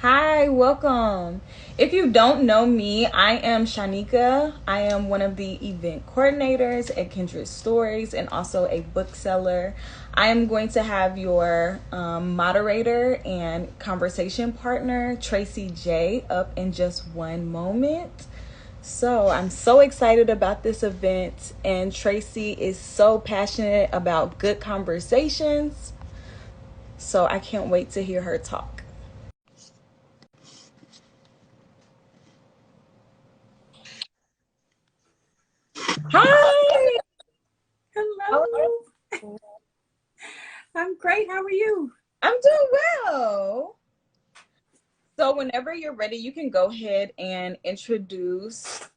Hi, welcome. If you don't know me, I am Shanika. I am one of the event coordinators at Kindred Stories and also a bookseller. I am going to have your moderator and conversation partner, Tracie Jae, up in just one moment. So I'm so excited about this event, and Tracie is so passionate about good conversations. So I can't wait to hear her talk. Hi! How are Hello. you? I'm great. How are you? I'm doing well. So whenever you're ready, you can go ahead and introduce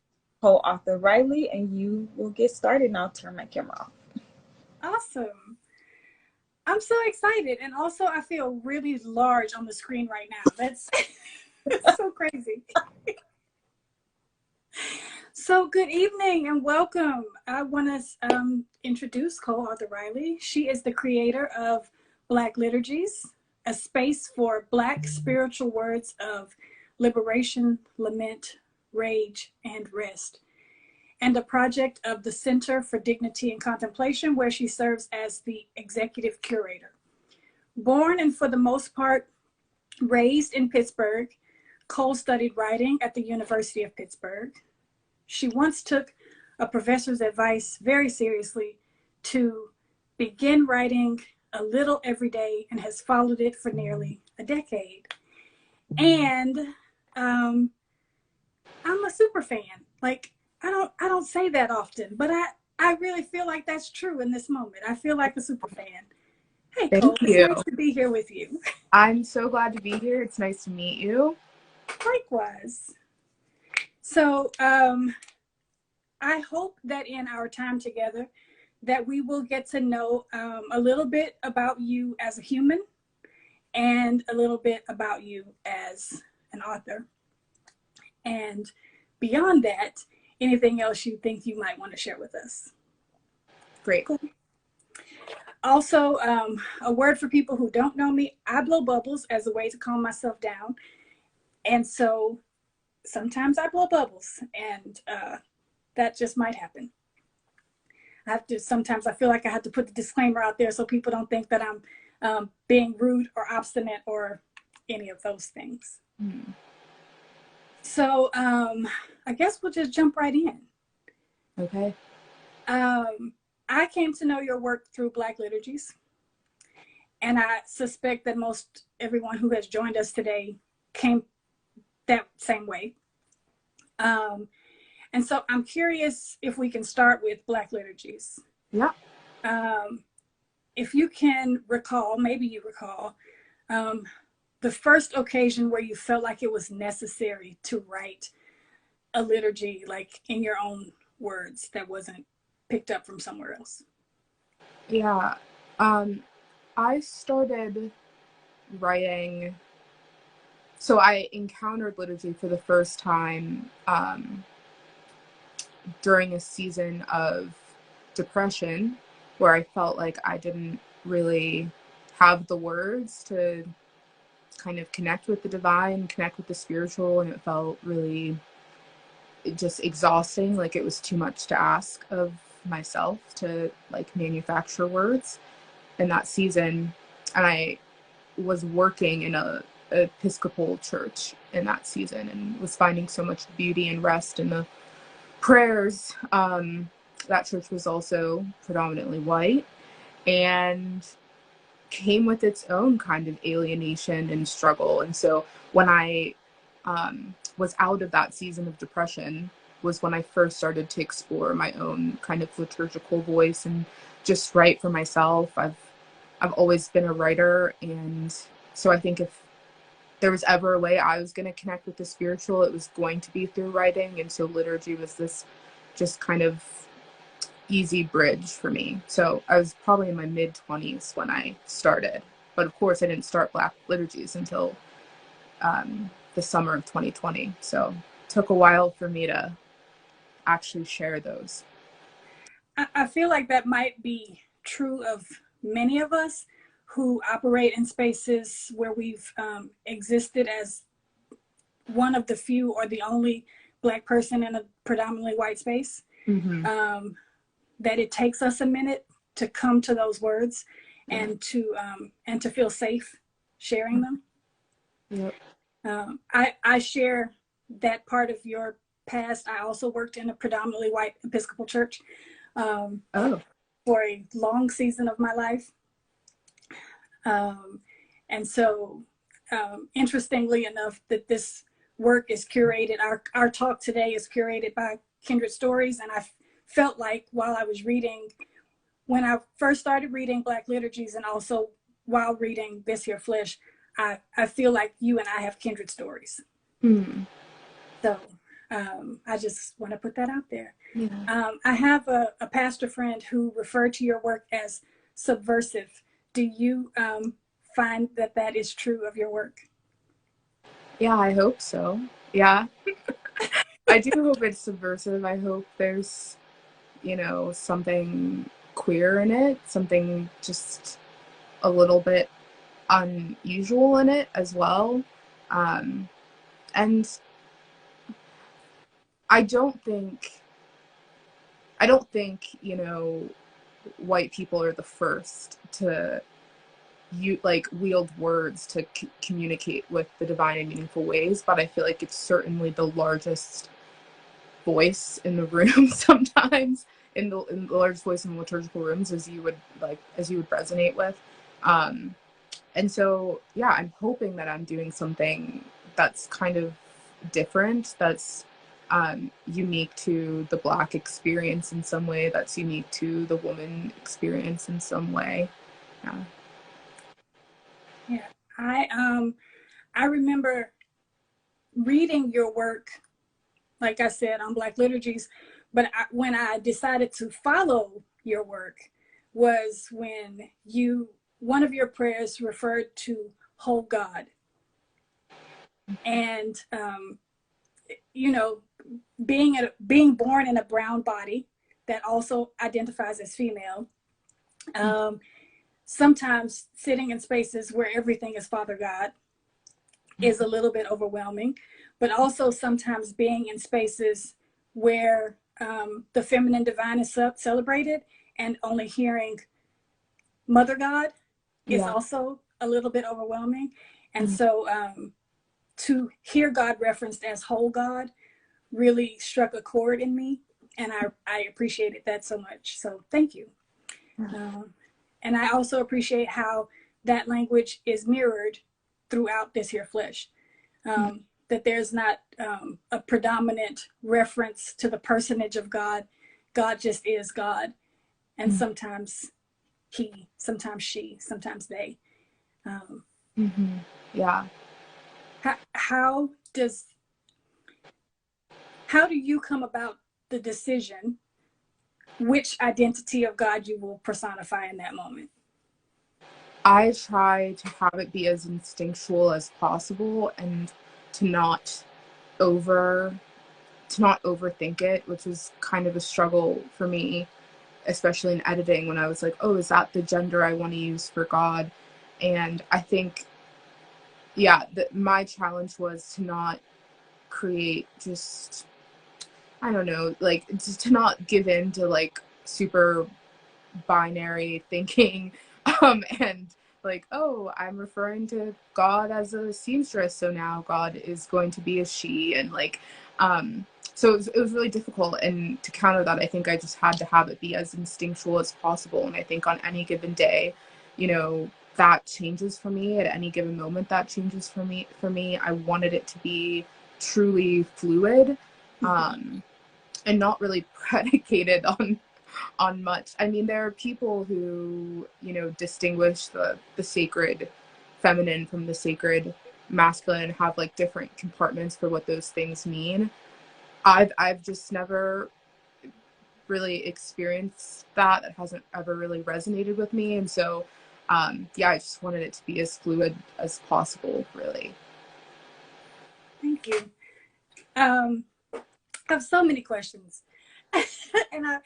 co-author Riley, and you will get started. And I'll turn my camera off. Awesome. I'm so excited. And also, I feel really large on the screen right now. That's so crazy. So, good evening and welcome. I want to introduce co author Riley. She is the creator of Black Liturgies, a space for Black spiritual words of liberation, lament, rage, and rest, and a project of the Center for Dignity and Contemplation, where she serves as the executive curator. Born and for the most part raised in Pittsburgh, Cole studied writing at the University of Pittsburgh. She once took a professor's advice very seriously to begin writing a little every day and has followed it for nearly a decade. And um, I'm a super fan. Like I don't say that often, but I really feel like that's true in this moment. I feel like a super fan. Hey Cole, Thank it's you. nice to be here with you. I'm so glad to be here. It's nice to meet you. Likewise. So I hope that in our time together that we will get to know a little bit about you as a human and a little bit about you as an author. And beyond that, anything else you think you might want to share with us. Great. Cool. Also, a word for people who don't know me, I blow bubbles as a way to calm myself down. And so sometimes I blow bubbles, and that just might happen. Sometimes I feel like I have to put the disclaimer out there so people don't think that I'm being rude or obstinate or any of those things. Hmm. So I guess we'll just jump right in. Okay. I came to know your work through Black Liturgies, and I suspect that most everyone who has joined us today came that same way. And so I'm curious if we can start with Black Liturgies. Yeah. If you can recall, maybe you recall, the first occasion where you felt like it was necessary to write a liturgy, like in your own words, that wasn't picked up from somewhere else. Yeah. I started writing. So I encountered liturgy for the first time during a season of depression where I felt like I didn't really have the words to kind of connect with the divine, connect with the spiritual, and it felt really just exhausting. Like it was too much to ask of myself to like manufacture words in that season. And I was working in a Episcopal church in that season and was finding so much beauty and rest in the prayers. That church was also predominantly white and came with its own kind of alienation and struggle. And so when I was out of that season of depression was when I first started to explore my own kind of liturgical voice and just write for myself. I've always been a writer, and so I think if there was ever a way I was going to connect with the spiritual, it was going to be through writing. And so liturgy was this just kind of easy bridge for me. So I was probably in my mid-20s when I started. But of course, I didn't start Black Liturgies until the summer of 2020. So it took a while for me to actually share those. I feel like that might be true of many of us who operate in spaces where we've existed as one of the few or the only Black person in a predominantly white space. That it takes us a minute to come to those words and to feel safe sharing them. Yep. I share that part of your past. I also worked in a predominantly white Episcopal church for a long season of my life. And so, interestingly enough, that this work is curated, our talk today is curated by Kindred Stories. And I felt like while I was reading, when I first started reading Black Liturgies and also while reading This Here Flesh, I feel like you and I have kindred stories. So I just want to put that out there. I have a pastor friend who referred to your work as subversive. Do you find that that is true of your work? Yeah, I hope so. Yeah. I do hope it's subversive. I hope there's, you know, something queer in it, something just a little bit unusual in it as well. And I don't think, you know, white people are the first to wield words to communicate with the divine in meaningful ways, but I feel like it's certainly the largest voice in the room sometimes, in the largest voice in the liturgical rooms, as you would resonate with. And so, yeah, I'm hoping that I'm doing something that's kind of different, that's unique to the Black experience in some way, that's unique to the woman experience in some way. Yeah, I remember reading your work, like I said, on Black Liturgies, but when I decided to follow your work was when one of your prayers referred to whole God. And, you know, being born in a brown body that also identifies as female, sometimes sitting in spaces where everything is Father God is a little bit overwhelming, but also sometimes being in spaces where the feminine divine is celebrated and only hearing Mother God is also a little bit overwhelming. And so to hear God referenced as whole God really struck a chord in me, and I appreciated that so much. So thank you. And I also appreciate how that language is mirrored throughout This Here Flesh. That there's not a predominant reference to the personage of God. God just is God. And sometimes he, sometimes she, sometimes they. Yeah. How do you come about the decision which identity of God you will personify in that moment? I try to have it be as instinctual as possible and to not overthink it, which was kind of a struggle for me, especially in editing, when I was like, oh, is that the gender I want to use for God? And I think, my challenge was to not create just, I don't know, like, just to not give in to like super binary thinking, and like, oh, I'm referring to God as a seamstress, so now God is going to be a she, and like, so it was really difficult. And to counter that, I think I just had to have it be as instinctual as possible. And I think on any given day, you know, that changes for me. At any given moment, that changes for me. I wanted it to be truly fluid, and not really predicated on much. I mean, there are people who, you know, distinguish the sacred feminine from the sacred masculine and have like different compartments for what those things mean. I've just never really experienced that. It hasn't ever really resonated with me. And so, I just wanted it to be as fluid as possible, really. Thank you. I have so many questions. and I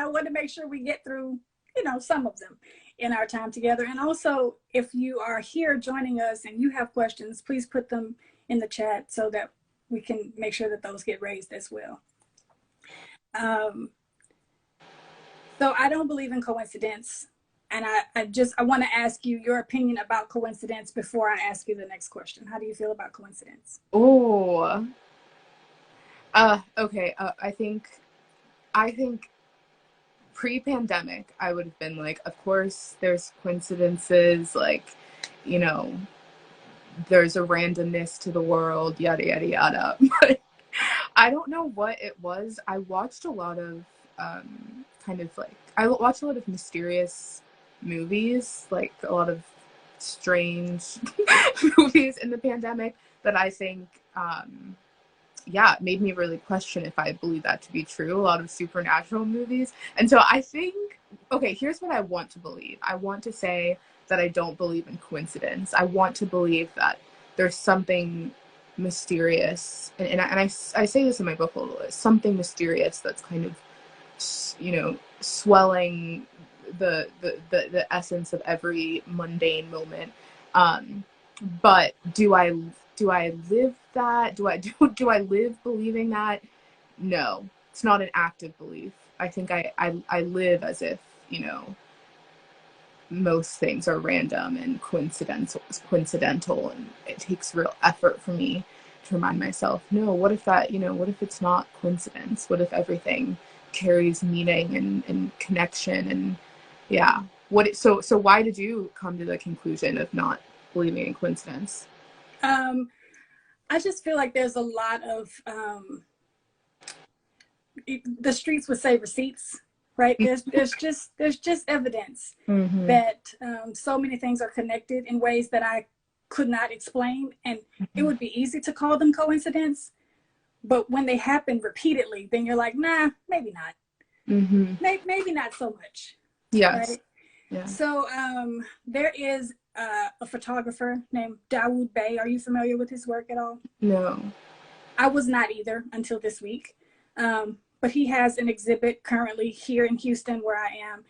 want to make sure we get through, you know, some of them in our time together. And also, if you are here joining us and you have questions, please put them in the chat so that we can make sure that those get raised as well. So I don't believe in coincidence. And I want to ask you your opinion about coincidence before I ask you the next question. How do you feel about coincidence? Oh, okay. I think pre-pandemic, I would have been like, of course, there's coincidences, like, you know, there's a randomness to the world, yada, yada, yada. But I don't know what it was. I watched a lot of I watched a lot of mysterious movies, like a lot of strange movies in the pandemic that I think, made me really question if I believe that to be true. A lot of supernatural movies. And so I think, okay, here's what I want to believe. I want to say that I don't believe in coincidence. I want to believe that there's something mysterious. And I say this in my book a little bit, something mysterious that's kind of, swelling the essence of every mundane moment. But do I live that? Do I live believing that? No, it's not an active belief. I think I live as if, most things are random and coincidental, and it takes real effort for me to remind myself, no, what if it's not coincidence? What if everything carries meaning and connection? And so why did you come to the conclusion of not believing in coincidence? I just feel like there's a lot of the streets would say receipts, right? There's just evidence that so many things are connected in ways that I could not explain, and it would be easy to call them coincidence, but when they happen repeatedly, then you're like, nah, maybe not. Maybe not so much. Yes. Right? Yeah. So there is a photographer named Dawood Bey. Are you familiar with his work at all? No. I was not either until this week. But he has an exhibit currently here in Houston where I am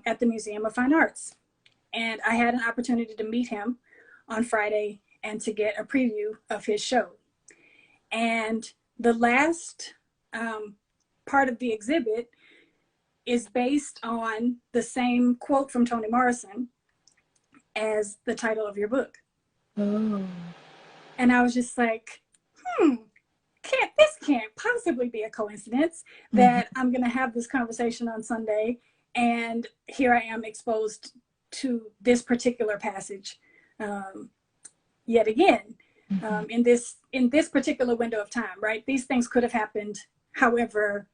at the Museum of Fine Arts. And I had an opportunity to meet him on Friday and to get a preview of his show. And the last part of the exhibit is based on the same quote from Toni Morrison as the title of your book. Oh. And I was just like, this can't possibly be a coincidence that I'm going to have this conversation on Sunday, and here I am exposed to this particular passage yet again in this particular window of time, right? These things could have happened, however,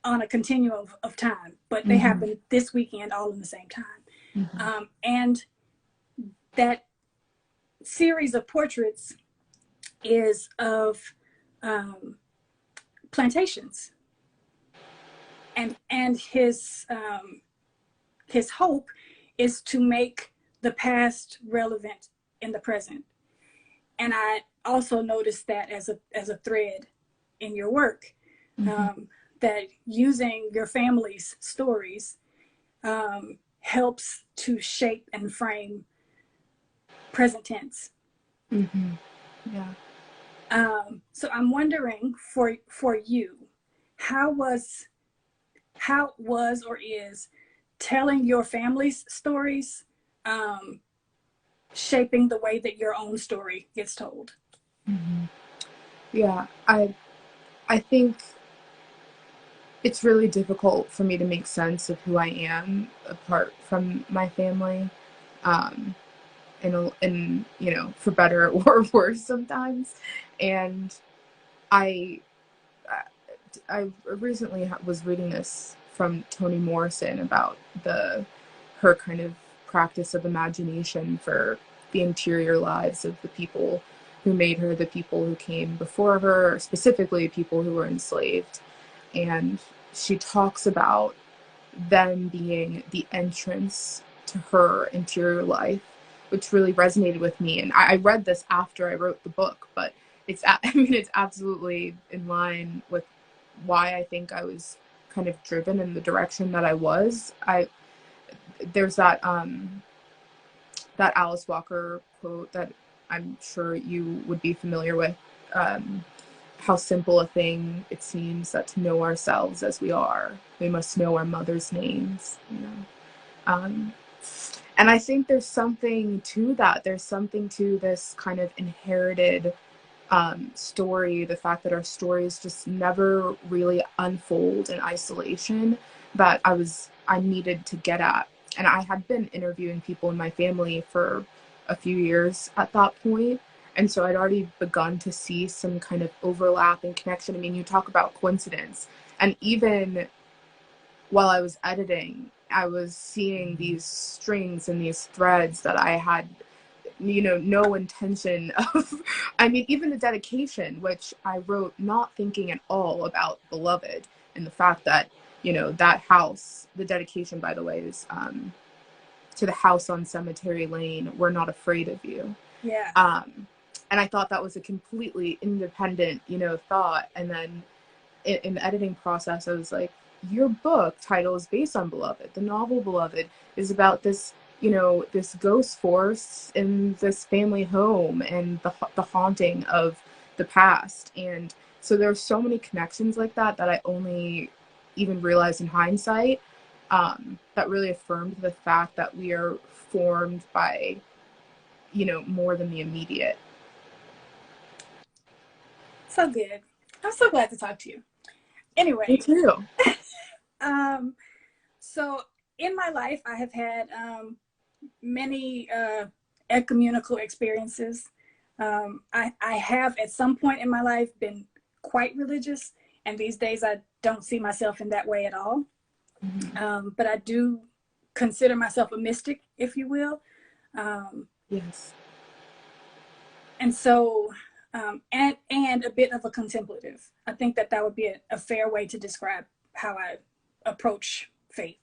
on a continuum of time, but they happened this weekend all in the same time. And that series of portraits is of plantations, and his hope is to make the past relevant in the present. And I also noticed that as a thread in your work, that using your family's stories helps to shape and frame present tense. Yeah. So I'm wondering for you, how was or is telling your family's stories shaping the way that your own story gets told? Yeah, I think it's really difficult for me to make sense of who I am apart from my family. And for better or worse sometimes. And I recently was reading this from Toni Morrison about her kind of practice of imagination for the interior lives of the people who made her, the people who came before her, specifically people who were enslaved. And she talks about them being the entrance to her interior life, which really resonated with me. And I read this after I wrote the book, but it's absolutely in line with why I think I was kind of driven in the direction that I was. There's that Alice Walker quote that I'm sure you would be familiar with, how simple a thing it seems that to know ourselves as we are, we must know our mother's names, you know. Um, and I think there's something to that. There's something to this kind of inherited story, the fact that our stories just never really unfold in isolation, that I needed to get at. And I had been interviewing people in my family for a few years at that point. And so I'd already begun to see some kind of overlap and connection. I mean, you talk about coincidence. And even while I was editing, I was seeing these strings and these threads that I had, you know, no intention of. I mean, even the dedication, which I wrote not thinking at all about Beloved, and the fact that, you know, that house, the dedication, by the way, is to the house on Cemetery Lane, "We're not afraid of you." Yeah. And I thought that was a completely independent, you know, thought. And then in the editing process, I was like, your book title is based on Beloved. The novel Beloved is about this, you know, this ghost force in this family home and the haunting of the past. And so there's so many connections like that that I only even realized in hindsight, that really affirmed the fact that we are formed by, you know, more than the immediate. So good. I'm so glad to talk to you. Anyway. Me too. So in my life, I have had many ecumenical experiences. I have at some point in my life been quite religious, and these days I don't see myself in that way at all. But I do consider myself a mystic, if you will. Yes. And so, and a bit of a contemplative. I think that would be a fair way to describe how I approach faith.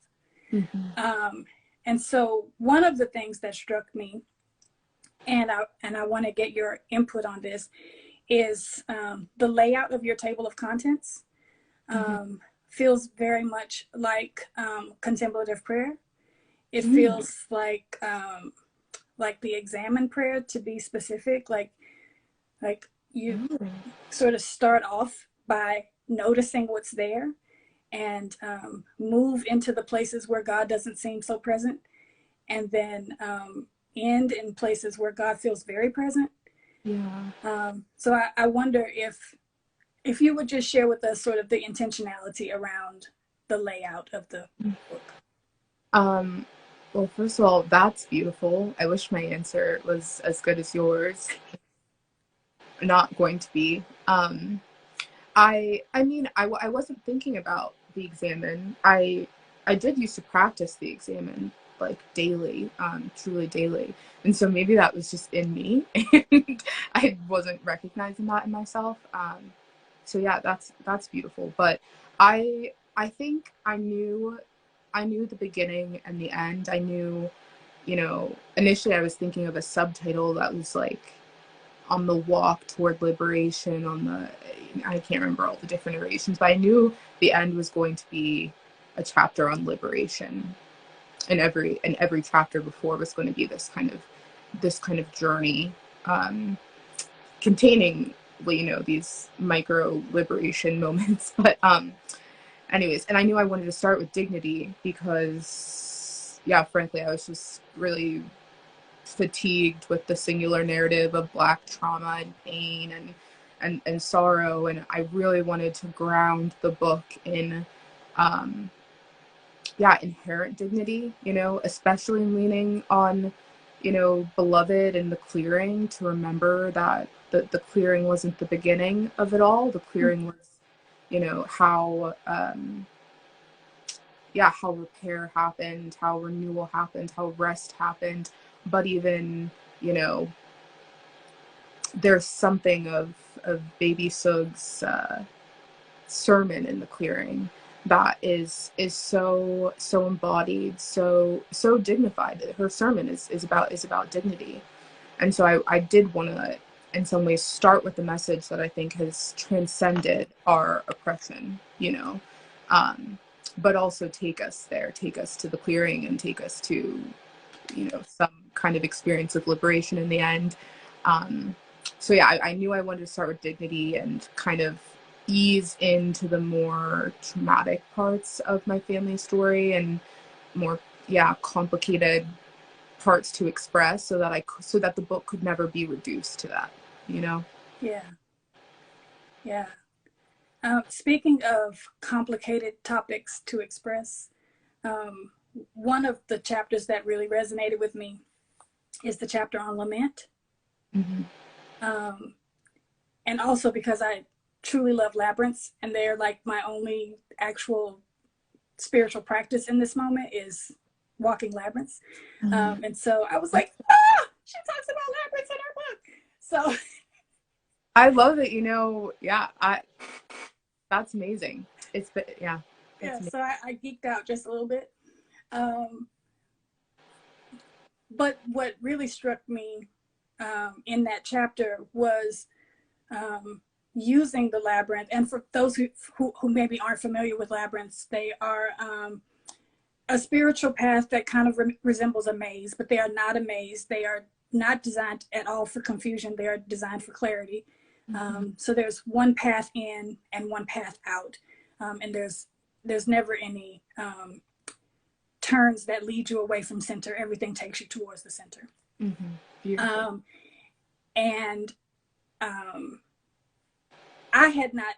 And so one of the things that struck me, and I want to get your input on this, is the layout of your table of contents. Feels very much like contemplative prayer. It feels like the examine prayer, to be specific. Like you sort of start off by noticing what's there, and move into the places where God doesn't seem so present, and then end in places where God feels very present. So I wonder if you would just share with us sort of the intentionality around the layout of the book. Well, first of all, that's beautiful. I wish my answer was as good as yours. Not going to be. I mean, I wasn't thinking about the examine. I did used to practice the examine like daily, truly daily. And so maybe that was just in me and I wasn't recognizing that in myself. So yeah, that's beautiful. But I think I knew the beginning and the end. I knew, you know, initially I was thinking of a subtitle that was like on the walk toward liberation, I can't remember all the different iterations, but I knew the end was going to be a chapter on liberation. And every chapter before was going to be this kind of journey, containing, well, you know, these micro liberation moments. But anyways, and I knew I wanted to start with dignity because, yeah, frankly, I was just really fatigued with the singular narrative of Black trauma and pain and sorrow, and I really wanted to ground the book in inherent dignity, you know, especially leaning on, you know, Beloved and the clearing, to remember that the clearing wasn't the beginning of it all. The clearing was, you know, how repair happened, how renewal happened, how rest happened. But even, you know, there's something of Baby Sug's sermon in the clearing that is so embodied, so dignified. Her sermon is about dignity. And so I did want to, in some ways, start with the message that I think has transcended our oppression, you know, but also take us to the clearing and take us to, you know, some kind of experience of liberation in the end. so yeah, I knew I wanted to start with dignity and kind of ease into the more traumatic parts of my family story and more, yeah, complicated parts to express, so that the book could never be reduced to that, you know? Yeah. Yeah. Speaking of complicated topics to express, um, one of the chapters that really resonated with me is the chapter on lament. Mm-hmm. Um, and also because I truly love labyrinths, and they're like my only actual spiritual practice in this moment is walking labyrinths. Mm-hmm. And so I was like, ah, she talks about labyrinths in her book. So I love it, you know. Yeah, that's amazing. Yeah, that's yeah, amazing. so I geeked out just a little bit. Um, but what really struck me in that chapter was using the labyrinth. And for those who maybe aren't familiar with labyrinths, they are a spiritual path that kind of resembles a maze, but they are not a maze. They are not designed at all for confusion. They are designed for clarity. Mm-hmm. So there's one path in and one path out, and there's never any turns that lead you away from center. Everything takes you towards the center. Mm-hmm. Beautiful. And I had not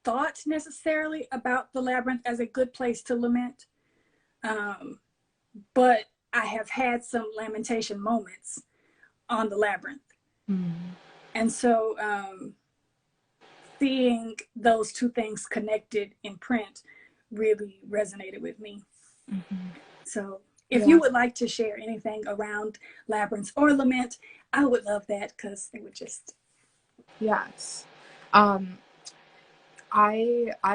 thought necessarily about the labyrinth as a good place to lament, but I have had some lamentation moments on the labyrinth. Mm-hmm. And so seeing those two things connected in print really resonated with me. Mm-hmm. So if Yeah. you would like to share anything around labyrinths or lament, I would love that, because it would just... Yes. I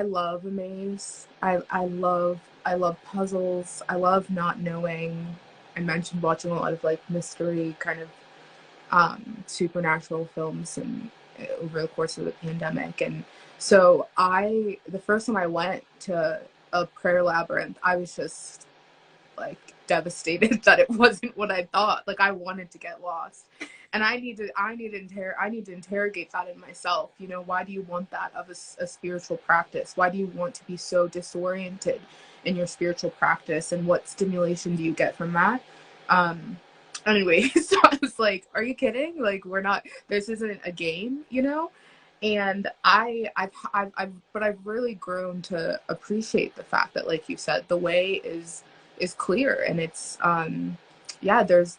love a maze. I love puzzles. I love not knowing. I mentioned watching a lot of like mystery kind of supernatural films and over the course of the pandemic. And so the first time I went to a prayer labyrinth, I was just like devastated that it wasn't what I thought. Like I wanted to get lost. And I need to interrogate that in myself. You know, why do you want that of a spiritual practice? Why do you want to be so disoriented in your spiritual practice? And what stimulation do you get from that? Anyway, so I was like, are you kidding? Like, this isn't a game, you know? And but I've really grown to appreciate the fact that, like you said, the way is clear, and it's, yeah, there's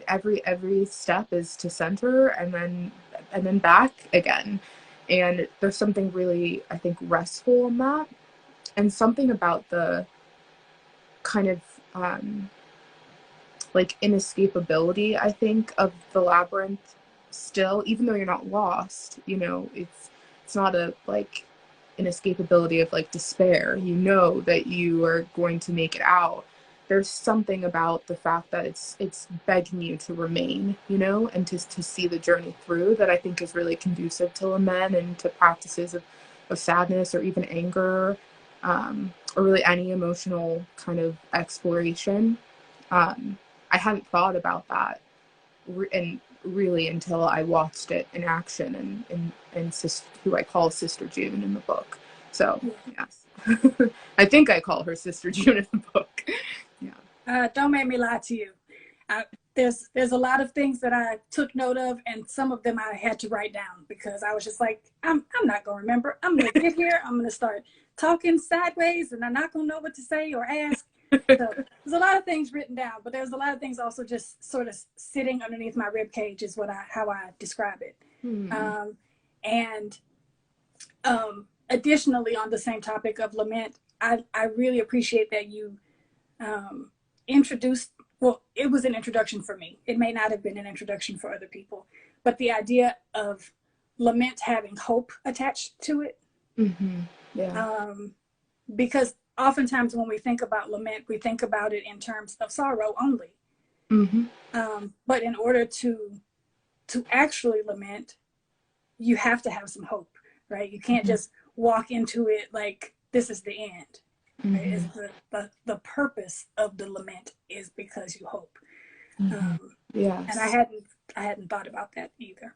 every step is to center and then back again. And there's something really, I think, restful in that, and something about the kind of, like inescapability, I think, of the labyrinth still, even though you're not lost, you know, it's not a like inescapability of like despair. You know that you are going to make it out. There's something about the fact that it's begging you to remain, you know, and to see the journey through, that I think is really conducive to lament and to practices of sadness or even anger, or really any emotional kind of exploration. I hadn't thought about that and really until I watched it in action and who I call Sister June in the book. So yes, I think I call her Sister June in the book. Yeah. Don't make me lie to you. There's a lot of things that I took note of, and some of them I had to write down because I was just like, I'm not gonna remember. I'm gonna get here. I'm gonna start talking sideways, and I'm not gonna know what to say or ask. So there's a lot of things written down, but there's a lot of things also just sort of sitting underneath my rib cage is how I describe it. And additionally, on the same topic of lament, I really appreciate that you introduced, well, it was an introduction for me. It may not have been an introduction for other people, but the idea of lament having hope attached to it. Yeah. Because oftentimes when we think about lament, we think about it in terms of sorrow only. But in order to actually lament, you have to have some hope, right? You can't just walk into it like this is the end. Right? Is the purpose of the lament is because you hope. Yes. And I hadn't thought about that either.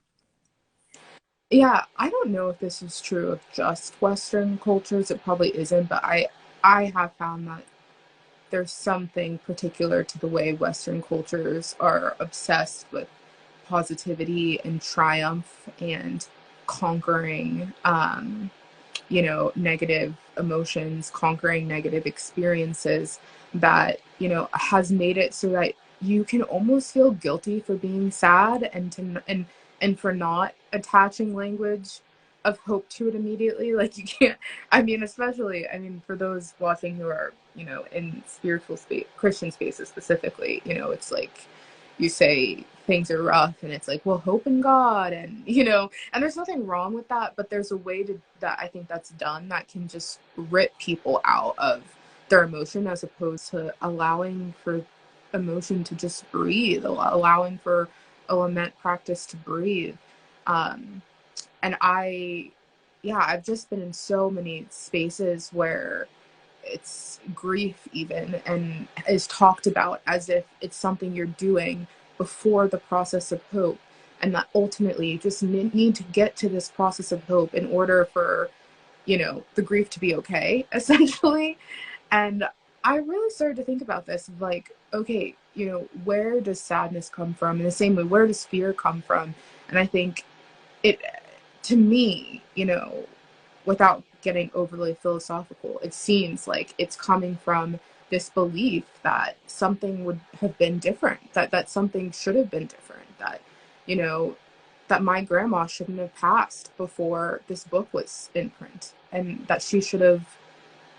Yeah, I don't know if this is true of just Western cultures. It probably isn't, but I have found that there's something particular to the way Western cultures are obsessed with positivity and triumph and conquering, negative emotions, conquering negative experiences that, has made it so that you can almost feel guilty for being sad and for not attaching language of hope to it immediately. Like you can't, especially, for those watching who are, in spiritual space, Christian spaces specifically, it's like you say things are rough and it's like, well, hope in God, and and there's nothing wrong with that, but there's a way to that I think that's done that can just rip people out of their emotion, as opposed to allowing for emotion to just breathe, allowing for a lament practice to breathe. And I've just been in so many spaces where it's grief even and is talked about as if it's something you're doing before the process of hope, and that ultimately you just need to get to this process of hope in order for the grief to be okay, essentially. And I really started to think about this, like, okay, where does sadness come from? In the same way, where does fear come from? And I think it, to me, without getting overly philosophical, it seems like it's coming from this belief that something would have been different, that something should have been different, that, that my grandma shouldn't have passed before this book was in print, and that she should have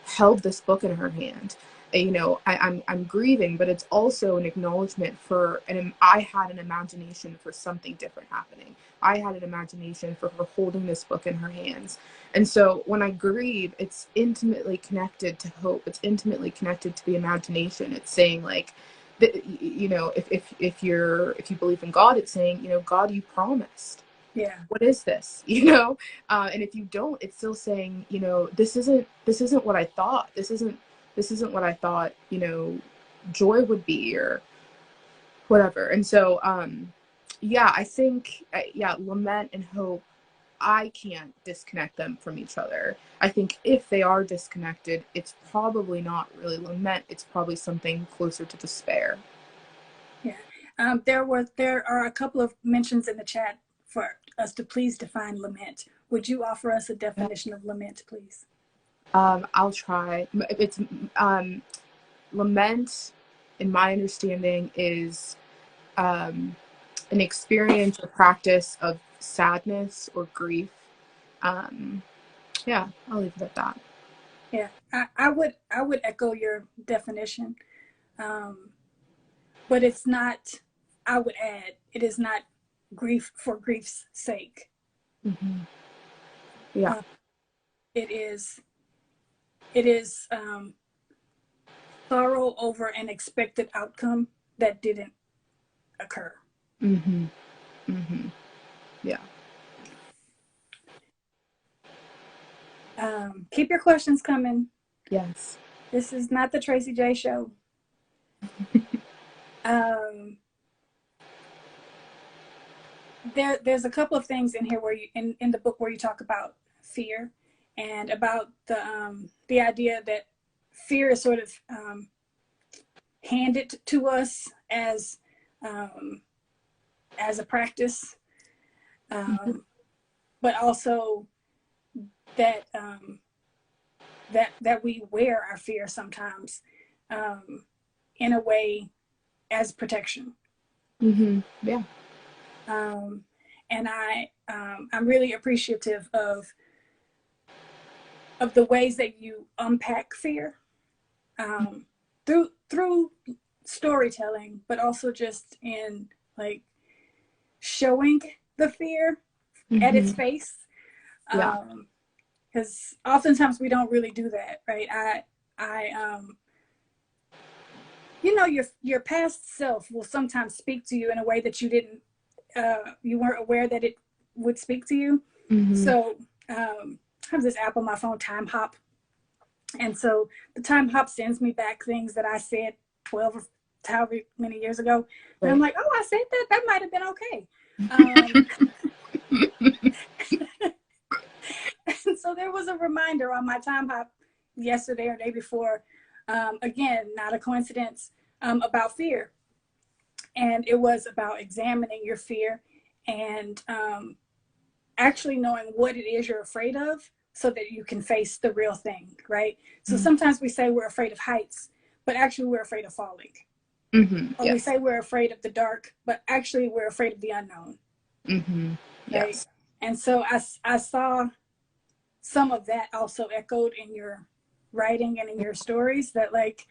held this book in her hand. I'm grieving, but it's also an acknowledgement for, and I had an imagination for something different happening. I had an imagination for her holding this book in her hands. And so when I grieve, it's intimately connected to hope. It's intimately connected to the imagination. It's saying, like, if you believe in God, it's saying, God, you promised. Yeah. What is this? And if you don't, it's still saying, this isn't what I thought. This isn't what I thought, joy would be, or whatever. And so, I think, lament and hope, I can't disconnect them from each other. I think if they are disconnected, it's probably not really lament. It's probably something closer to despair. Yeah. There are a couple of mentions in the chat for us to please define lament. Would you offer us a definition of lament, please? I'll try. It's lament, in my understanding, is an experience or practice of sadness or grief. I'll leave it at that. Yeah, I would echo your definition, but it's not. I would add, it is not grief for grief's sake. Mm-hmm. Yeah, it is sorrow over an expected outcome that didn't occur. Mm-hmm. Mm-hmm. Yeah. Keep your questions coming. Yes. This is not the Tracie Jae show. There's a couple of things in here where you in the book where you talk about fear and about the idea that fear is sort of handed to us as a practice, but also that that we wear our fear sometimes in a way as protection. Mm-hmm. Yeah. And I'm really appreciative of the ways that you unpack fear through storytelling, but also just in like showing the fear at its face. Because oftentimes we don't really do that, right? Your past self will sometimes speak to you in a way that you weren't aware that it would speak to you. Mm-hmm. So I have this app on my phone, Time Hop. And so the Time Hop sends me back things that I said 12 or however many years ago. And I'm like, oh, I said that. That might have been okay. And so there was a reminder on my time hop yesterday or day before, again, not a coincidence, about fear. And it was about examining your fear and actually knowing what it is you're afraid of so that you can face the real thing, right? So sometimes we say we're afraid of heights, but actually we're afraid of falling. Or Yes. we say we're afraid of the dark, but actually we're afraid of the unknown. Right? Yes. And so I saw some of that also echoed in your writing and in your stories, that like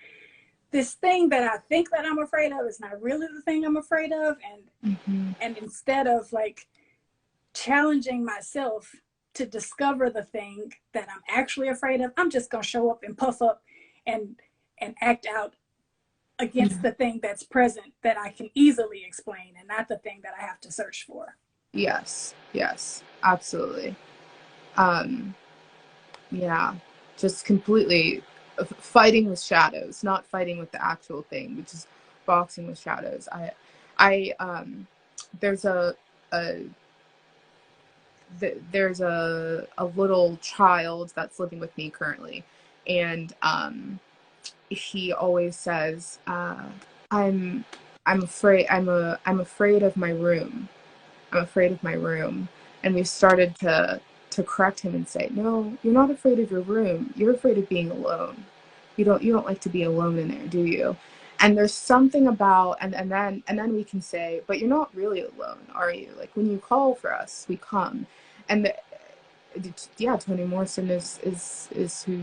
this thing that I think that I'm afraid of is not really the thing I'm afraid of. And instead of like challenging myself to discover the thing that I'm actually afraid of, I'm just going to show up and puff up and act out against the thing that's present that I can easily explain, and not the thing that I have to search for. Yes. Yes. Absolutely. Yeah. Just completely fighting with shadows, not fighting with the actual thing, which is boxing with shadows. There's there's a little child that's living with me currently, and he always says, I'm afraid, I'm afraid of my room. I'm afraid of my room. And we started to correct him and say, no, you're not afraid of your room. You're afraid of being alone. You don't like to be alone in there, do you? And there's something about, and then we can say, but you're not really alone, are you? Like when you call for us, we come. And Toni Morrison is who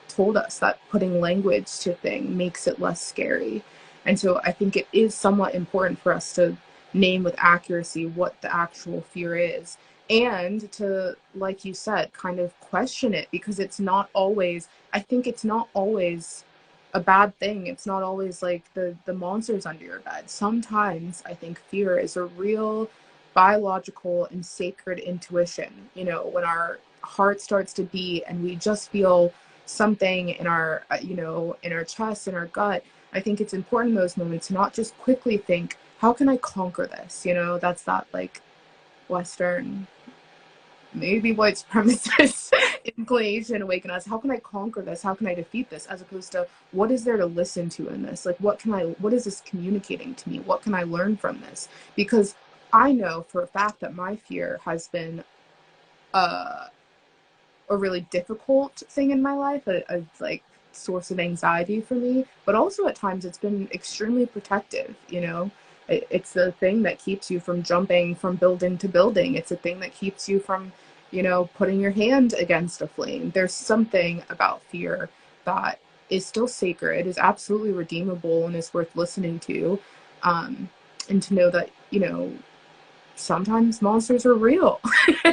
told us that putting language to thing makes it less scary. And so I think it is somewhat important for us to name with accuracy what the actual fear is, and to, like you said, kind of question it, because it's not always, I think it's not always a bad thing. It's not always like the monsters under your bed. Sometimes I think fear is a real biological and sacred intuition, when our heart starts to beat and we just feel something in our in our chest, in our gut. I think it's important in those moments to not just quickly think, how can I conquer this? That's that like Western, maybe white supremacist inclination awaken us. How can I conquer this? How can I defeat this? As opposed to, what is there to listen to in this? Like, what is this communicating to me? What can I learn from this? Because I know for a fact that my fear has been a really difficult thing in my life, a like source of anxiety for me, but also at times it's been extremely protective. It's the thing that keeps you from jumping from building to building. It's a thing that keeps you from putting your hand against a flame. There's something about fear that is still sacred, is absolutely redeemable, and is worth listening to, and to know that sometimes monsters are real.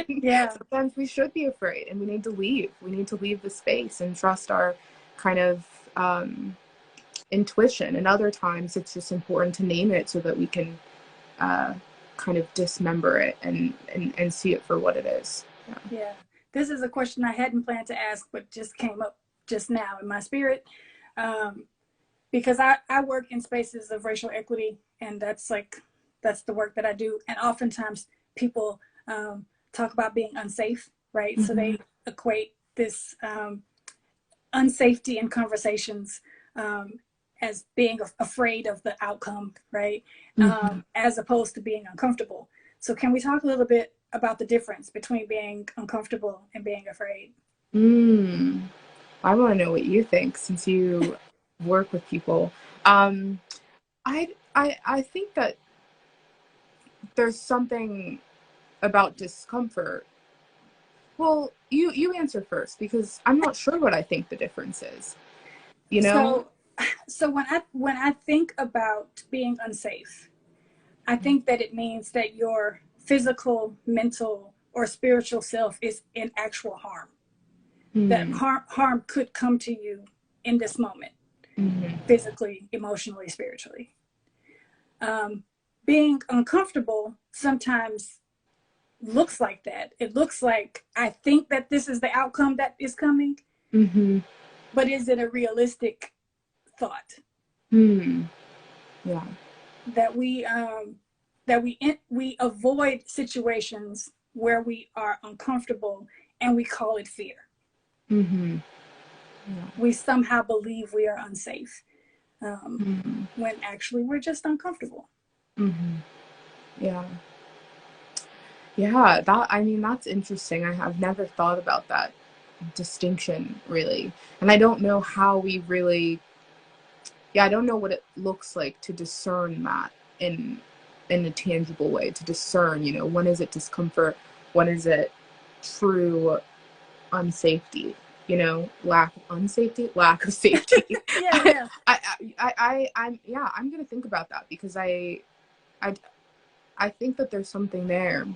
Yeah. Sometimes we should be afraid, and we need to leave. We need to leave the space and trust our kind of intuition. And other times it's just important to name it so that we can kind of dismember it and see it for what it is. Yeah. This is a question I hadn't planned to ask, but just came up just now in my spirit. Because I work in spaces of racial equity, and that's the work that I do. And oftentimes people talk about being unsafe, right? So they equate this unsafety in conversations as being afraid of the outcome, right? As opposed to being uncomfortable. So can we talk a little bit about the difference between being uncomfortable and being afraid? I want to know what you think, since you work with people. I think that there's something about discomfort. Well, you answer first, because I'm not sure what I think the difference is. So when I think about being unsafe, I think that it means that your physical, mental, or spiritual self is in actual harm. That harm could come to you in this moment, physically, emotionally, spiritually. Being uncomfortable sometimes looks like that. It looks like, I think that this is the outcome that is coming, but is it a realistic thought? Yeah. That we avoid situations where we are uncomfortable and we call it fear. Mm-hmm. Yeah. We somehow believe we are unsafe when actually we're just uncomfortable. Mm-hmm. Yeah. Yeah, that's interesting. I've never thought about that distinction really. And I don't know how we really, I don't know what it looks like to discern that in a tangible way, to discern, when is it discomfort? When is it true unsafety? Lack of safety. Yeah. I'm gonna think about that because I think that there's something there.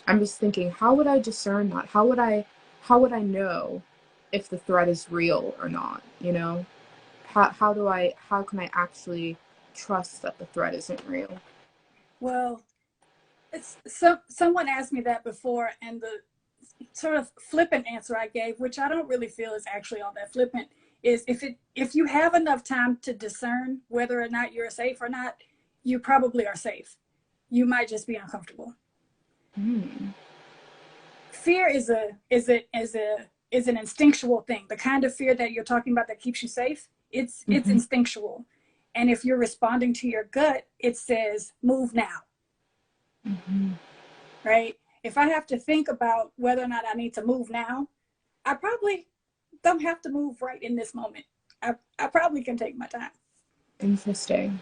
I'm just thinking, how would I discern that? How would I know if the threat is real or not? How can I actually trust that the threat isn't real? Well, it's someone asked me that before, and the sort of flippant answer I gave, which I don't really feel is actually all that flippant, is if you have enough time to discern whether or not you're safe or not, you probably are safe. You might just be uncomfortable. Fear is an instinctual thing. The kind of fear that you're talking about that keeps you safe, it's instinctual. And if you're responding to your gut, it says move now. Right? If I have to think about whether or not I need to move now, I probably don't have to move right in this moment. I probably can take my time. Interesting.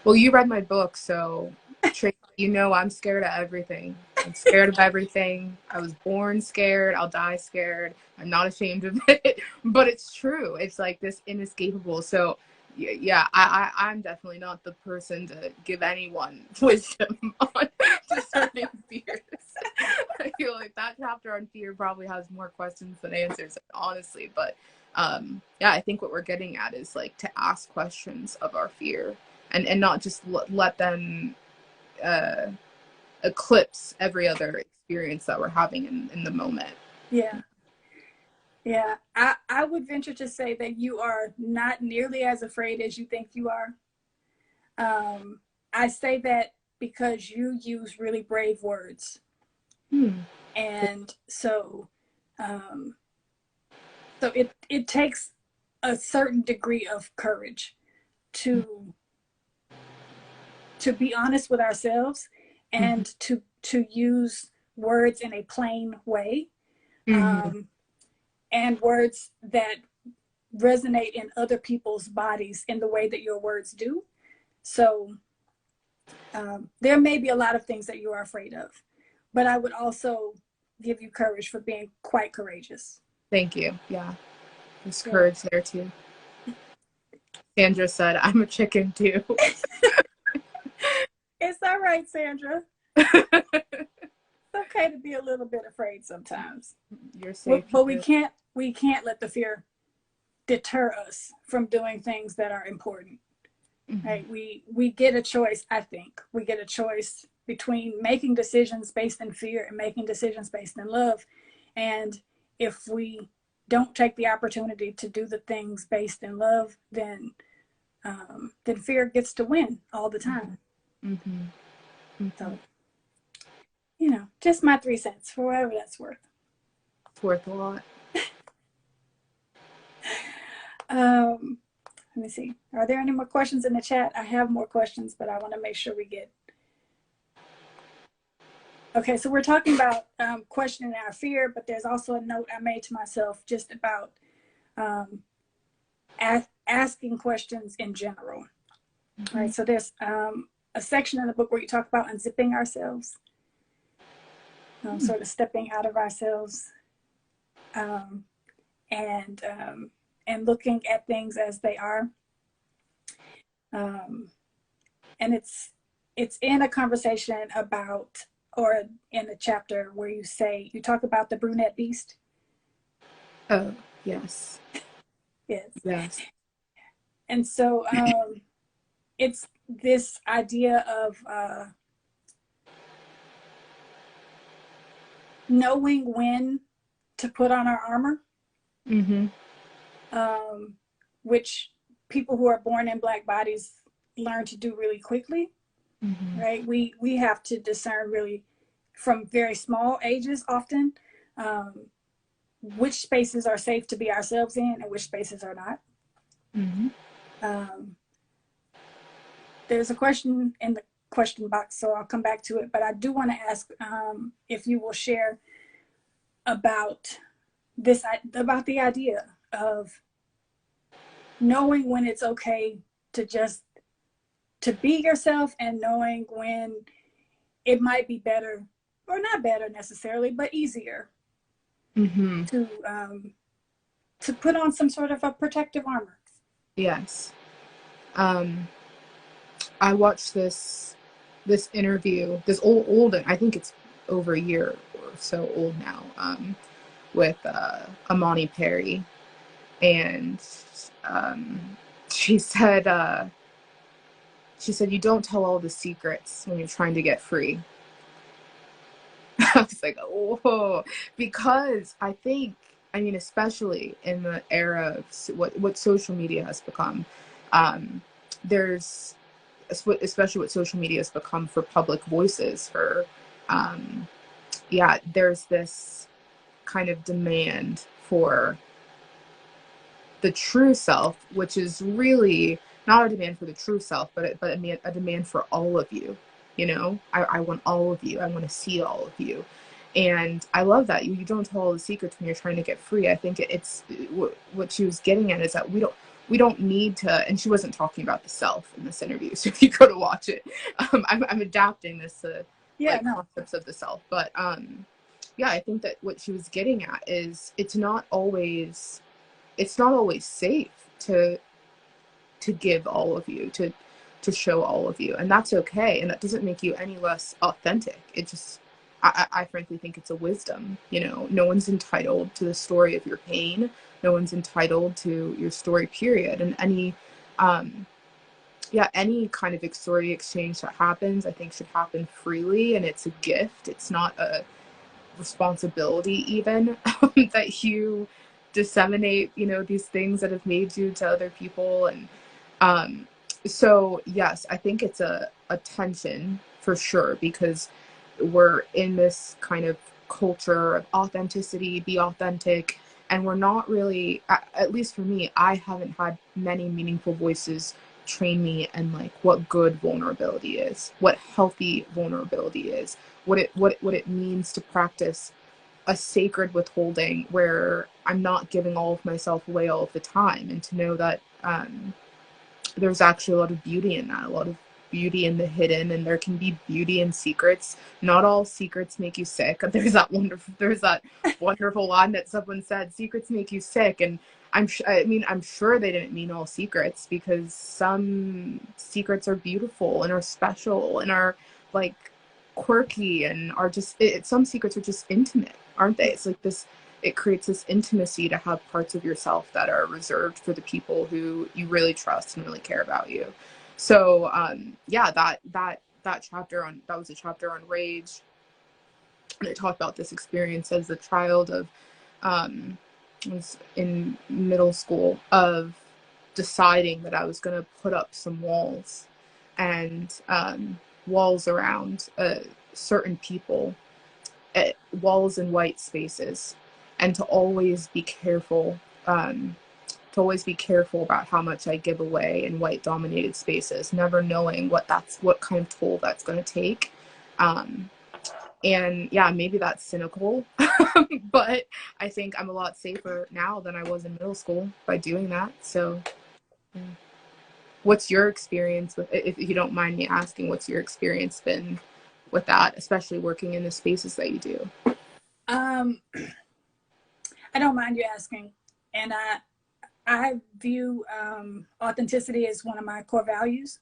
Well, you read my book, so Tracie, I'm scared of everything. I'm scared of everything. I was born scared. I'll die scared. I'm not ashamed of it, but it's true. It's like this inescapable. So yeah, I'm definitely not the person to give anyone wisdom on discerning fears. I feel like that chapter on fear probably has more questions than answers, honestly. But I think what we're getting at is like to ask questions of our fear and not just let them eclipse every other experience that we're having in the moment. Yeah, I would venture to say that you are not nearly as afraid as you think you are. I say that because you use really brave words. And so it takes a certain degree of courage to be honest with ourselves and to use words in a plain way. And words that resonate in other people's bodies in the way that your words do. So there may be a lot of things that you are afraid of, but I would also give you courage for being quite courageous. Thank you. Yeah, there's courage there too. Sandra said, I'm a chicken too. It's all right, Sandra. It's okay to be a little bit afraid sometimes. You're safe. But we can't let the fear deter us from doing things that are important. Right? We get a choice. I think we get a choice between making decisions based in fear and making decisions based in love. And if we don't take the opportunity to do the things based in love, then fear gets to win all the time. So, just my 3 cents for whatever that's worth. It's worth a lot. Let me see. Are there any more questions in the chat? I have more questions, but I want to make sure we get. Okay, so we're talking about questioning our fear, but there's also a note I made to myself just about asking questions in general. Right, so there's a section in the book where you talk about unzipping ourselves, sort of stepping out of ourselves, and looking at things as they are. And it's in a conversation about, or in a chapter where you talk about the brunette beast. Oh, yes. Yes. And so it's this idea of knowing when to put on our armor. Which people who are born in Black bodies learn to do really quickly, right? We have to discern really from very small ages often, which spaces are safe to be ourselves in and which spaces are not. Mm-hmm. There's a question in the question box, so I'll come back to it, but I do want to ask if you will share about the idea of knowing when it's okay to just to be yourself, and knowing when it might be better, or not better necessarily, but easier Mm-hmm. to put on some sort of a protective armor. Yes. I watched this interview, this old, I think it's over a year or so old now, with Amani Perry, and she said you don't tell all the secrets when you're trying to get free. I was like, oh, because I think, I mean, especially in the era of what social media has become, there's, especially what social media has become for public voices, for, there's this kind of demand for the true self, which is really not a demand for the true self, but a demand for all of you. You know, I want all of you. I want to see all of you. And I love that. You don't tell all the secrets when you're trying to get free. I think it's what she was getting at is that we don't need to, and she wasn't talking about the self in this interview. So if you go to watch it, I'm adapting this to concepts of the self. But I think that what she was getting at is it's not always safe to give all of you, to show all of you, and that's okay, and that doesn't make you any less authentic. It just, I frankly think it's a wisdom. You know, no one's entitled to the story of your pain. No one's entitled to your story, period. And any kind of story exchange that happens, I think, should happen freely, and it's a gift. It's not a responsibility even that you disseminate, you know, these things that have made you to other people. And so yes, I think it's a tension for sure, because we're in this kind of culture of authenticity, be authentic, and we're not really, at least for me, I haven't had many meaningful voices train me in like what good vulnerability is, what healthy vulnerability is, what it means to practice a sacred withholding where I'm not giving all of myself away all of the time, and to know that there's actually a lot of beauty in that, a lot of beauty in the hidden, and there can be beauty in secrets. Not all secrets make you sick. There's that wonderful line that someone said, secrets make you sick, and I'm sure they didn't mean all secrets, because some secrets are beautiful and are special and are like quirky and are just some secrets are just intimate, aren't they? It's like this, it creates this intimacy to have parts of yourself that are reserved for the people who you really trust and really care about you. So that was a chapter on rage, and I talked about this experience as a child of was in middle school, of deciding that I was going to put up some walls, and walls around certain people, walls in white spaces, and to always be careful about how much I give away in white dominated spaces, never knowing what kind of toll that's going to take. And yeah, maybe that's cynical, but I think I'm a lot safer now than I was in middle school by doing that. So yeah. What's your experience with, if you don't mind me asking, what's your experience been with that, especially working in the spaces that you do? I don't mind you asking. And I view authenticity as one of my core values.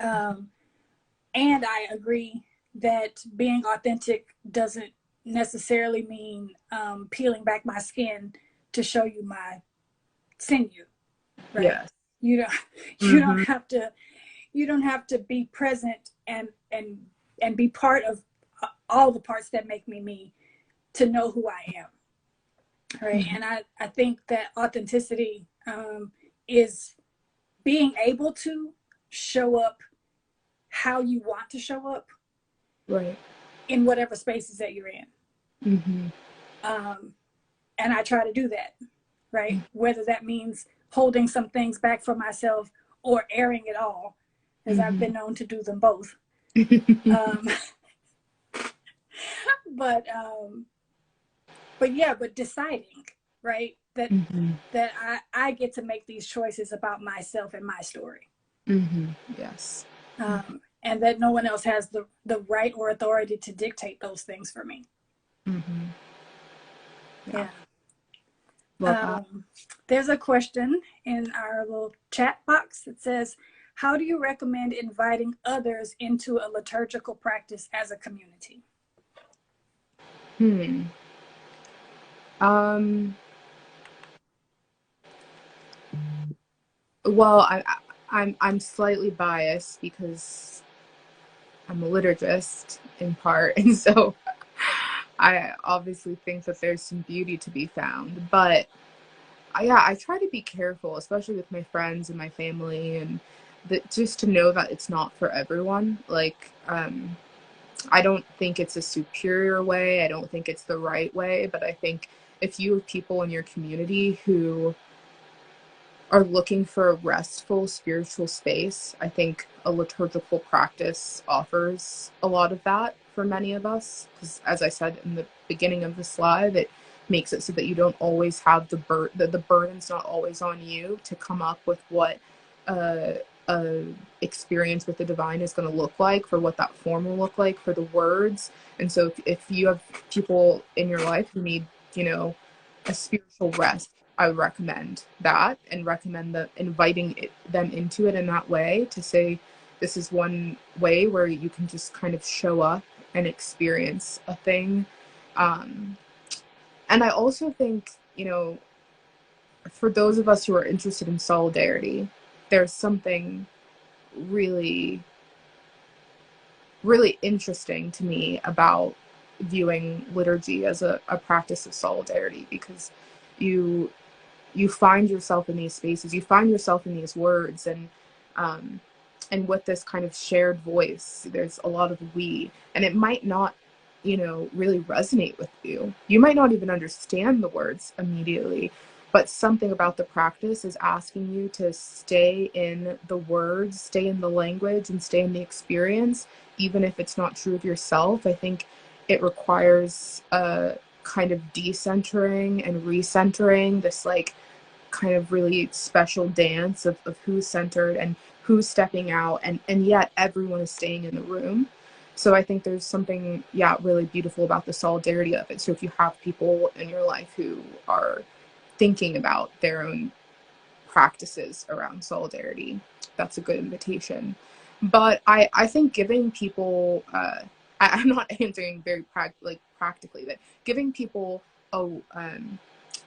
And I agree that being authentic doesn't necessarily mean peeling back my skin to show you my sinew. Right? Yes. You don't have to be present and be part of all the parts that make me me to know who I am. Right. Mm-hmm. And I think that authenticity is being able to show up how you want to show up. Right. in whatever spaces that you're in. Mm-hmm. And I try to do that, right? Whether that means holding some things back for myself or airing it all, because I've been known to do them both. But yeah, but deciding, right, that that I get to make these choices about myself and my story. Yes. And that no one else has the right or authority to dictate those things for me. Yeah. There's a question in our little chat box that says, how do you recommend inviting others into a liturgical practice as a community? Well, I'm slightly biased because I'm a liturgist in part, and so I obviously think that there's some beauty to be found. But I try to be careful, especially with my friends and my family, and just to know that it's not for everyone. Like, I don't think it's a superior way. I don't think it's the right way. But I think if you have people in your community who are looking for a restful spiritual space, I think a liturgical practice offers a lot of that for many of us. Because as I said in the beginning of this live, it makes it so that you don't always have the burden's not always on you to come up with what a experience with the divine is going to look like, for what that form will look like, for the words. And so if you have people in your life who need, a spiritual rest, I would recommend that, and recommend inviting them into it in that way, to say this is one way where you can just kind of show up and experience a thing. And I also think, for those of us who are interested in solidarity, there's something really, really interesting to me about viewing liturgy as a practice of solidarity, because you find yourself in these spaces, you find yourself in these words, and with this kind of shared voice, there's a lot of we, and it might not, really resonate with you. You might not even understand the words immediately, but something about the practice is asking you to stay in the words, stay in the language, and stay in the experience, even if it's not true of yourself. I think it requires a kind of decentering and recentering, this like kind of really special dance of who's centered and who's stepping out, and yet everyone is staying in the room. So I think there's something, really beautiful about the solidarity of it. So if you have people in your life who are thinking about their own practices around solidarity, that's a good invitation. But I think giving people, I'm not answering very practically, but giving people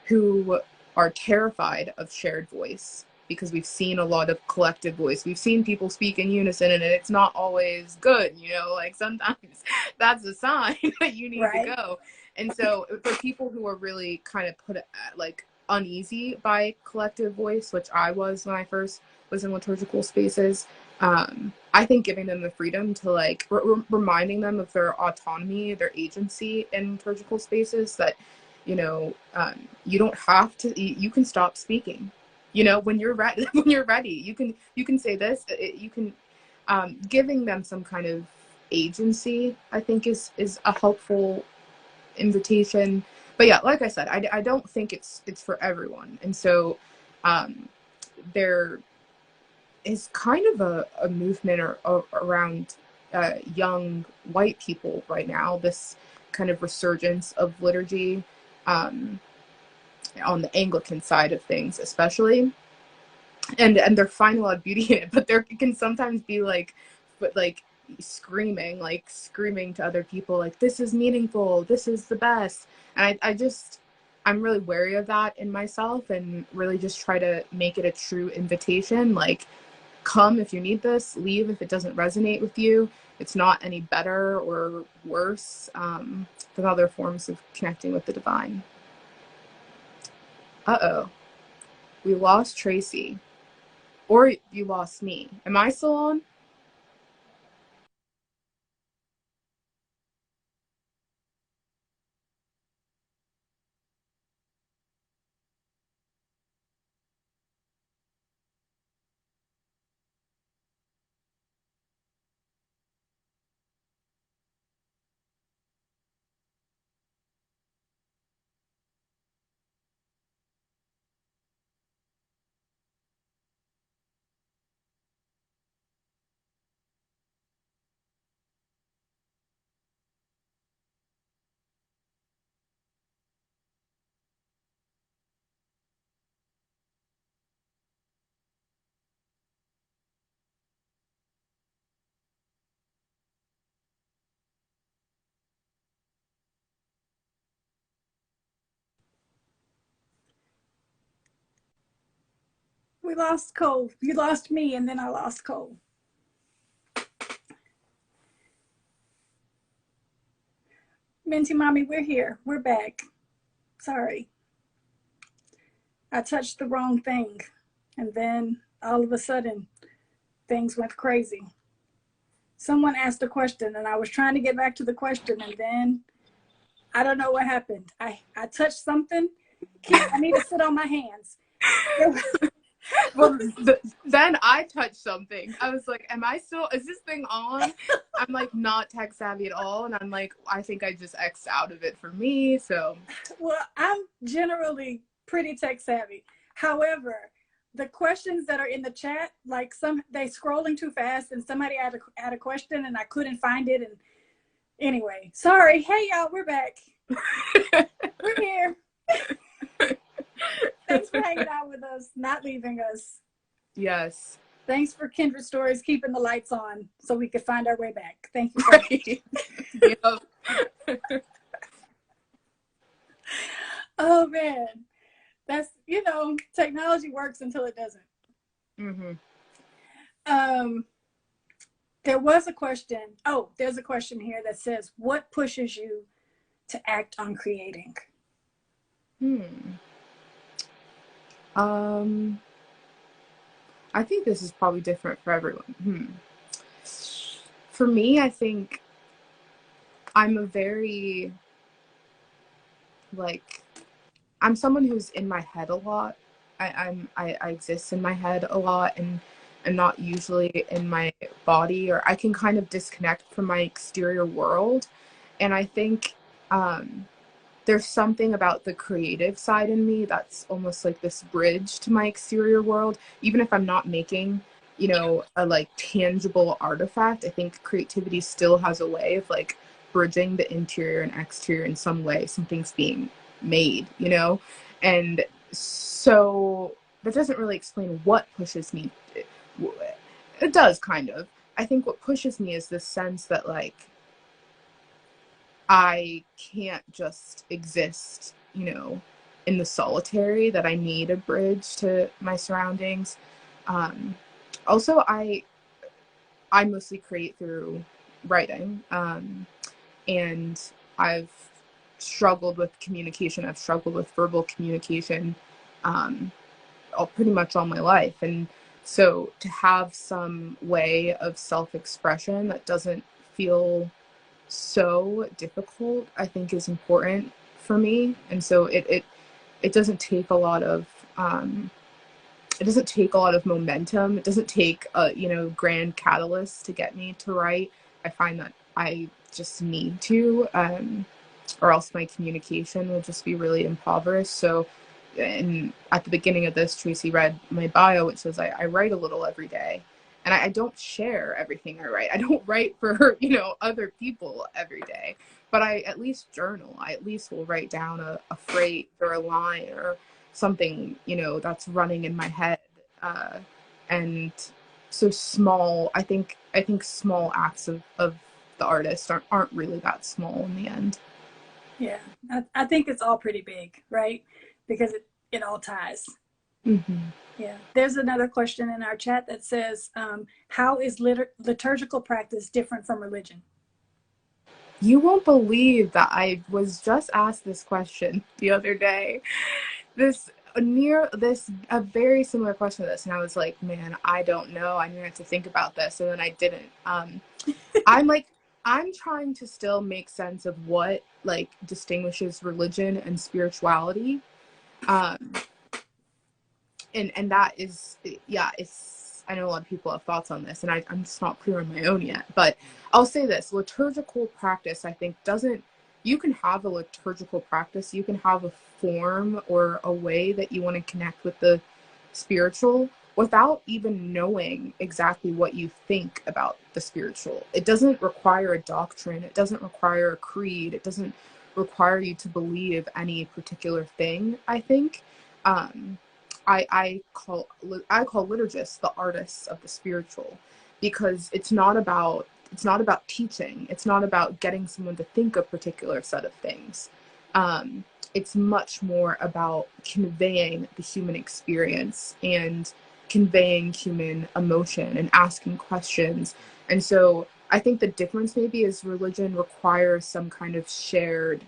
who are terrified of shared voice, because we've seen a lot of collective voice. We've seen people speak in unison, and it's not always good, like sometimes that's a sign that you need to go. And so for people who are really kind of put like uneasy by collective voice, which I was when I first was in liturgical spaces, I think giving them the freedom to like reminding them of their autonomy, their agency in liturgical spaces, that you don't have to, you can stop speaking, when you're ready. When you're ready, you can say this, you can, giving them some kind of agency, I think is a helpful invitation. But like I said, I don't think it's for everyone. And so there is kind of a movement around young white people right now, this kind of resurgence of liturgy, on the Anglican side of things especially, and they're finding a lot of beauty in it, but there can sometimes be like screaming to other people, like, this is meaningful, this is the best. And I'm really wary of that in myself, and really just try to make it a true invitation, like, come if you need this, leave if it doesn't resonate with you. It's not any better or worse than other forms of connecting with the divine. We lost Tracie. Or you lost me. Am I still on? We lost Cole. You lost me, and then I lost Cole. Minty Mommy, we're here. We're back. Sorry. I touched the wrong thing. And then all of a sudden, things went crazy. Someone asked a question, and I was trying to get back to the question, and then I don't know what happened. I touched something. I need to sit on my hands. Well, then I touched something. I was like, is this thing on? I'm like not tech savvy at all. And I'm like, I think I just X'd out of it for me. So, well, I'm generally pretty tech savvy. However, the questions that are in the chat, like they scrolling too fast and somebody had a question and I couldn't find it. And anyway, sorry. Hey, y'all, we're back. We're here. Thanks for hanging out with us, not leaving us. Yes. Thanks for Kindred Stories keeping the lights on so we could find our way back. Thank you. Right. Yep. Oh, man. That's, technology works until it doesn't. Mm-hmm. There was a question. Oh, there's a question here that says, what pushes you to act on creating? I think this is probably different for everyone. For me, I think I'm I'm someone who's in my head a lot. I exist in my head a lot, and I'm not usually in my body, or I can kind of disconnect from my exterior world. And I think there's something about the creative side in me that's almost like this bridge to my exterior world. Even if I'm not making, a like tangible artifact, I think creativity still has a way of like bridging the interior and exterior in some way. Something's being made, and so that doesn't really explain what pushes me. It does kind of. I think what pushes me is this sense that like I can't just exist, in the solitary, that I need a bridge to my surroundings. Also, I mostly create through writing, and I've struggled with communication. I've struggled with verbal communication pretty much all my life. And so to have some way of self-expression that doesn't feel so difficult, I think is important for me. And so it doesn't take a lot of momentum. It doesn't take a grand catalyst to get me to write. I find that I just need to, or else my communication will just be really impoverished. So, and at the beginning of this, Tracie read my bio, which says I write a little every day. And I don't share everything I write. I don't write for, other people every day. But I at least journal. I at least will write down a phrase or a line or something, that's running in my head. And so I think small acts of the artist aren't really that small in the end. Yeah, I think it's all pretty big, right? Because it all ties. Mm-hmm. Yeah. There's another question in our chat that says, how is liturgical practice different from religion? You won't believe that I was just asked this question the other day. A very similar question to this, and I was like, man, I don't know. I'm gonna have to think about this, and then I didn't. I'm trying to still make sense of what like distinguishes religion and spirituality. And that is, I know a lot of people have thoughts on this, and I'm just not clear on my own yet. But I'll say this: liturgical practice, I think, you can have a liturgical practice, you can have a form or a way that you want to connect with the spiritual without even knowing exactly what you think about the spiritual. It doesn't require a doctrine. It doesn't require a creed. It doesn't require you to believe any particular thing, I think. I call liturgists the artists of the spiritual, because it's not about teaching. It's not about getting someone to think a particular set of things. It's much more about conveying the human experience and conveying human emotion and asking questions. And so I think the difference maybe is religion requires some kind of shared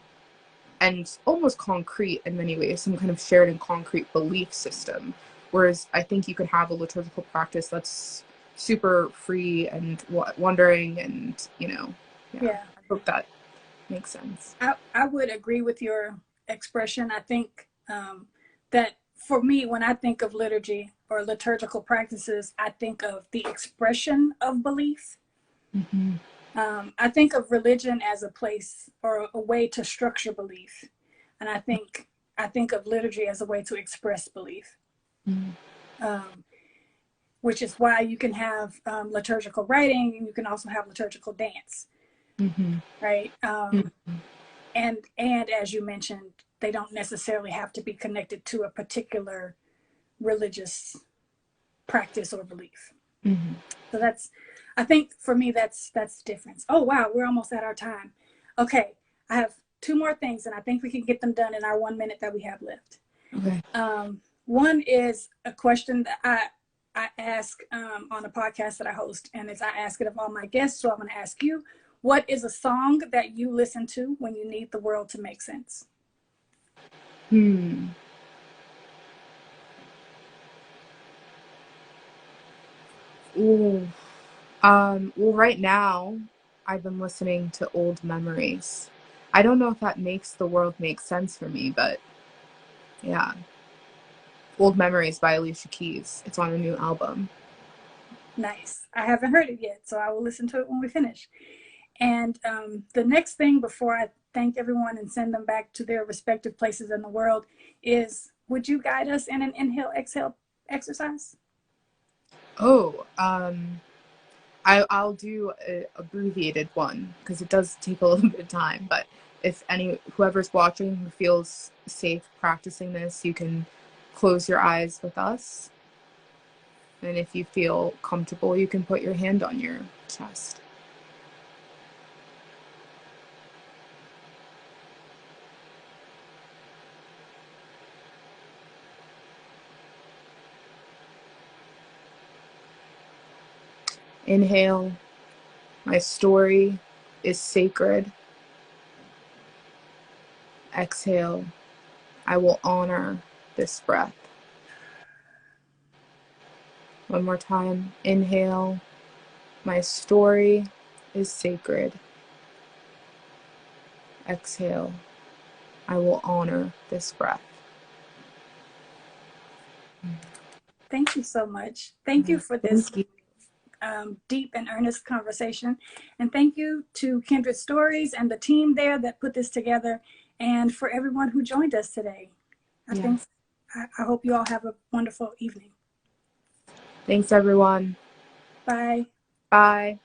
and almost concrete in many ways, some kind of shared and concrete belief system. Whereas I think you could have a liturgical practice that's super free and wondering and, I hope that makes sense. I would agree with your expression. I think that for me, when I think of liturgy or liturgical practices, I think of the expression of belief. Mm-hmm. I think of religion as a place or a way to structure belief. And I think of liturgy as a way to express belief. Mm-hmm. Which is why you can have liturgical writing, and you can also have liturgical dance. Mm-hmm. Right? Mm-hmm. And as you mentioned, they don't necessarily have to be connected to a particular religious practice or belief. Mm-hmm. So I think for me, that's the difference. Oh, wow, we're almost at our time. Okay, I have 2 more things, and I think we can get them done in our 1 minute that we have left. Okay. One is a question that I ask on a podcast that I host, and I ask it of all my guests, so I'm going to ask you, what is a song that you listen to when you need the world to make sense? Ooh. Well, right now, I've been listening to Old Memories. I don't know if that makes the world make sense for me, but yeah. Old Memories by Alicia Keys. It's on a new album. Nice. I haven't heard it yet, so I will listen to it when we finish. And the next thing before I thank everyone and send them back to their respective places in the world is, would you guide us in an inhale, exhale exercise? Oh, I'll do an abbreviated one because it does take a little bit of time. But if whoever's watching who feels safe practicing this, you can close your eyes with us. And if you feel comfortable, you can put your hand on your chest. Inhale, my story is sacred. Exhale, I will honor this breath. One more time. Inhale, my story is sacred. Exhale, I will honor this breath. Thank you so much. Thank you for this deep and earnest conversation. And thank you to Kindred Stories and the team there that put this together, and for everyone who joined us today. I hope you all have a wonderful evening. Thanks, everyone. Bye. Bye.